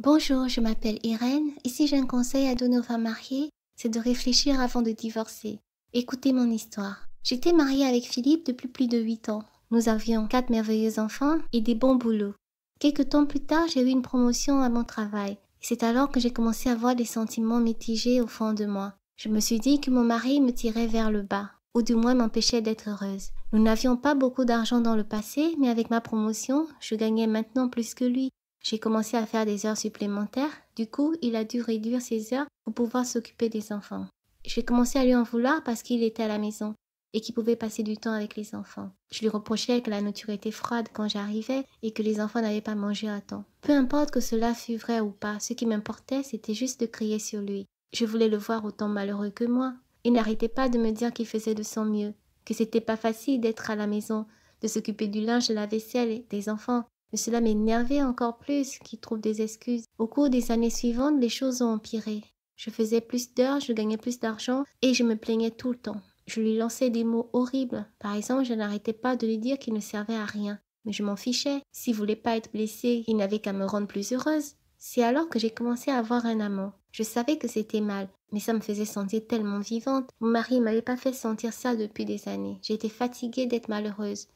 Bonjour, je m'appelle Irène. Ici, j'ai un conseil à donner aux femmes mariées, c'est de réfléchir avant de divorcer. Écoutez mon histoire. J'étais mariée avec Philippe depuis plus de 8 ans. Nous avions 4 merveilleux enfants et des bons boulots. Quelque temps plus tard, j'ai eu une promotion à mon travail. C'est alors que j'ai commencé à avoir des sentiments mitigés au fond de moi. Je me suis dit que mon mari me tirait vers le bas, ou du moins m'empêchait d'être heureuse. Nous n'avions pas beaucoup d'argent dans le passé, mais avec ma promotion, je gagnais maintenant plus que lui. J'ai commencé à faire des heures supplémentaires. Du coup, il a dû réduire ses heures pour pouvoir s'occuper des enfants. J'ai commencé à lui en vouloir parce qu'il était à la maison et qu'il pouvait passer du temps avec les enfants. Je lui reprochais que la nourriture était froide quand j'arrivais et que les enfants n'avaient pas mangé à temps. Peu importe que cela fût vrai ou pas, ce qui m'importait, c'était juste de crier sur lui. Je voulais le voir autant malheureux que moi. Il n'arrêtait pas de me dire qu'il faisait de son mieux, que c'était pas facile d'être à la maison, de s'occuper du linge, de la vaisselle et des enfants. Mais cela m'énervait encore plus qu'il trouve des excuses. Au cours des années suivantes, les choses ont empiré. Je faisais plus d'heures, je gagnais plus d'argent et je me plaignais tout le temps. Je lui lançais des mots horribles. Par exemple, je n'arrêtais pas de lui dire qu'il ne servait à rien. Mais je m'en fichais. S'il voulait pas être blessé, il n'avait qu'à me rendre plus heureuse. C'est alors que j'ai commencé à avoir un amant. Je savais que c'était mal, mais ça me faisait sentir tellement vivante. Mon mari ne m'avait pas fait sentir ça depuis des années. J'étais fatiguée d'être malheureuse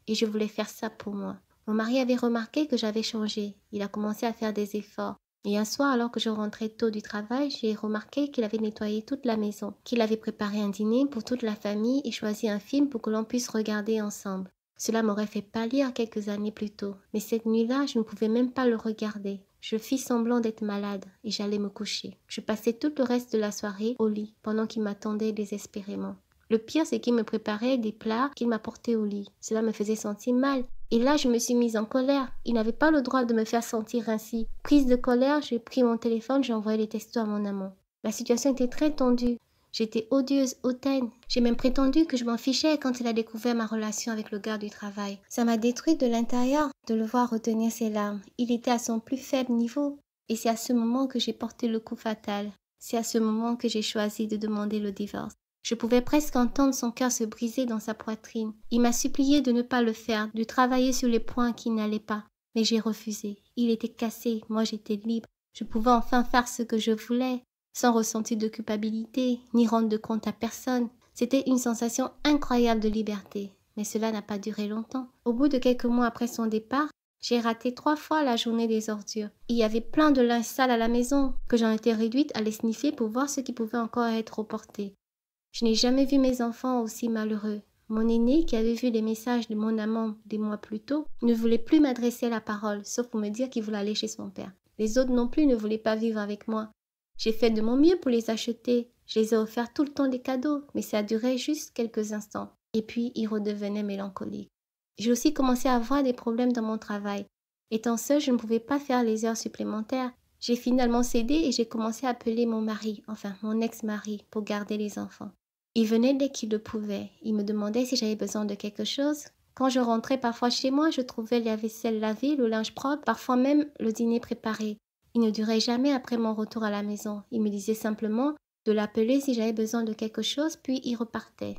et je voulais faire ça pour moi. Mon mari avait remarqué que j'avais changé. Il a commencé à faire des efforts. Et un soir, alors que je rentrais tôt du travail, j'ai remarqué qu'il avait nettoyé toute la maison, qu'il avait préparé un dîner pour toute la famille et choisi un film pour que l'on puisse regarder ensemble. Cela m'aurait fait pâlir quelques années plus tôt, mais cette nuit-là, je ne pouvais même pas le regarder. Je fis semblant d'être malade et j'allais me coucher. Je passais tout le reste de la soirée au lit pendant qu'il m'attendait désespérément. Le pire, c'est qu'il me préparait des plats qu'il m'apportait au lit. Cela me faisait sentir mal. Et là, je me suis mise en colère. Il n'avait pas le droit de me faire sentir ainsi. Prise de colère, j'ai pris mon téléphone, j'ai envoyé des textos à mon amant. La situation était très tendue. J'étais odieuse, hautaine. J'ai même prétendu que je m'en fichais quand il a découvert ma relation avec le gars du travail. Ça m'a détruite de l'intérieur de le voir retenir ses larmes. Il était à son plus faible niveau. Et c'est à ce moment que j'ai porté le coup fatal. C'est à ce moment que j'ai choisi de demander le divorce. Je pouvais presque entendre son cœur se briser dans sa poitrine. Il m'a supplié de ne pas le faire, de travailler sur les points qui n'allaient pas. Mais j'ai refusé. Il était cassé, moi j'étais libre. Je pouvais enfin faire ce que je voulais, sans ressentir de culpabilité, ni rendre de compte à personne. C'était une sensation incroyable de liberté. Mais cela n'a pas duré longtemps. Au bout de quelques mois après son départ, j'ai raté 3 fois la journée des ordures. Il y avait plein de linge sale à la maison, que j'en étais réduite à les sniffer pour voir ce qui pouvait encore être reporté. Je n'ai jamais vu mes enfants aussi malheureux. Mon aîné, qui avait vu les messages de mon amant des mois plus tôt, ne voulait plus m'adresser la parole, sauf pour me dire qu'il voulait aller chez son père. Les autres non plus ne voulaient pas vivre avec moi. J'ai fait de mon mieux pour les acheter. Je les ai offert tout le temps des cadeaux, mais ça a duré juste quelques instants. Et puis, ils redevenaient mélancoliques. J'ai aussi commencé à avoir des problèmes dans mon travail. Étant seule, je ne pouvais pas faire les heures supplémentaires. J'ai finalement cédé et j'ai commencé à appeler mon mari, enfin mon ex-mari, pour garder les enfants. Il venait dès qu'il le pouvait. Il me demandait si j'avais besoin de quelque chose. Quand je rentrais parfois chez moi, je trouvais la vaisselle lavée, le linge propre, parfois même le dîner préparé. Il ne durait jamais après mon retour à la maison. Il me disait simplement de l'appeler si j'avais besoin de quelque chose, puis il repartait.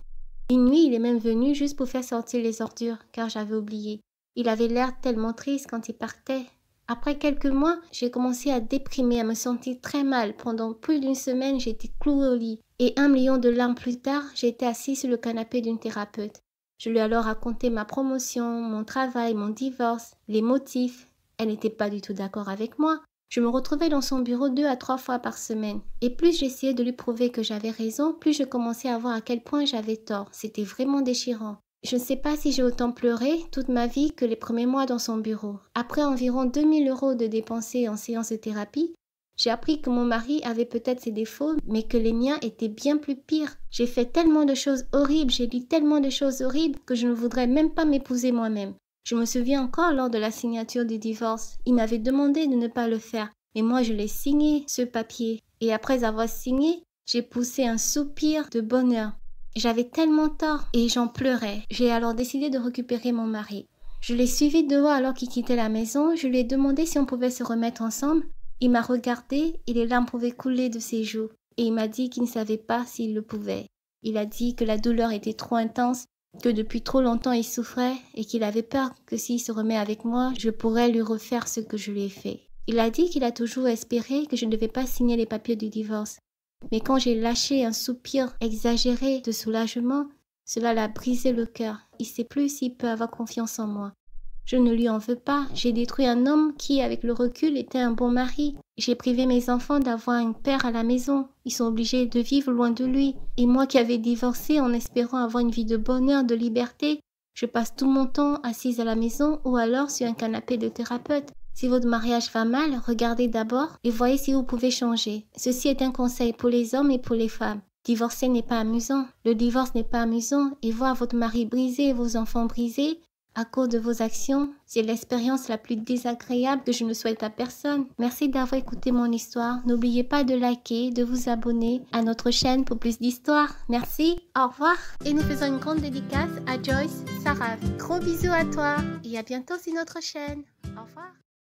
Une nuit, il est même venu juste pour faire sortir les ordures, car j'avais oublié. Il avait l'air tellement triste quand il partait. Après quelques mois, j'ai commencé à déprimer, à me sentir très mal. Pendant plus d'une semaine, j'étais clouée au lit. Et 1 million de larmes plus tard, j'étais assise sur le canapé d'une thérapeute. Je lui ai alors raconté ma promotion, mon travail, mon divorce, les motifs. Elle n'était pas du tout d'accord avec moi. Je me retrouvais dans son bureau 2 à 3 fois par semaine. Et plus j'essayais de lui prouver que j'avais raison, plus je commençais à voir à quel point j'avais tort. C'était vraiment déchirant. Je ne sais pas si j'ai autant pleuré toute ma vie que les premiers mois dans son bureau. Après environ 2 000 € de dépensés en séance de thérapie, j'ai appris que mon mari avait peut-être ses défauts, mais que les miens étaient bien plus pires. J'ai fait tellement de choses horribles, j'ai dit tellement de choses horribles que je ne voudrais même pas m'épouser moi-même. Je me souviens encore lors de la signature du divorce. Il m'avait demandé de ne pas le faire, mais moi je l'ai signé, ce papier. Et après avoir signé, j'ai poussé un soupir de bonheur. J'avais tellement tort et j'en pleurais. J'ai alors décidé de récupérer mon mari. Je l'ai suivi dehors alors qu'il quittait la maison. Je lui ai demandé si on pouvait se remettre ensemble. Il m'a regardé et les larmes pouvaient couler de ses joues. Et il m'a dit qu'il ne savait pas s'il le pouvait. Il a dit que la douleur était trop intense, que depuis trop longtemps il souffrait et qu'il avait peur que s'il se remet avec moi, je pourrais lui refaire ce que je lui ai fait. Il a dit qu'il a toujours espéré que je ne devais pas signer les papiers du divorce. Mais quand j'ai lâché un soupir exagéré de soulagement, cela l'a brisé le cœur. Il ne sait plus s'il peut avoir confiance en moi. Je ne lui en veux pas. J'ai détruit un homme qui, avec le recul, était un bon mari. J'ai privé mes enfants d'avoir un père à la maison. Ils sont obligés de vivre loin de lui. Et moi qui avais divorcé en espérant avoir une vie de bonheur, de liberté, je passe tout mon temps assise à la maison ou alors sur un canapé de thérapeute. Si votre mariage va mal, regardez d'abord et voyez si vous pouvez changer. Ceci est un conseil pour les hommes et pour les femmes. Divorcer n'est pas amusant. Le divorce n'est pas amusant et voir votre mari brisé et vos enfants brisés à cause de vos actions, c'est l'expérience la plus désagréable que je ne souhaite à personne. Merci d'avoir écouté mon histoire. N'oubliez pas de liker, de vous abonner à notre chaîne pour plus d'histoires. Merci, au revoir. Et nous faisons une grande dédicace à Joyce Saraf. Gros bisous à toi et à bientôt sur notre chaîne. Au revoir.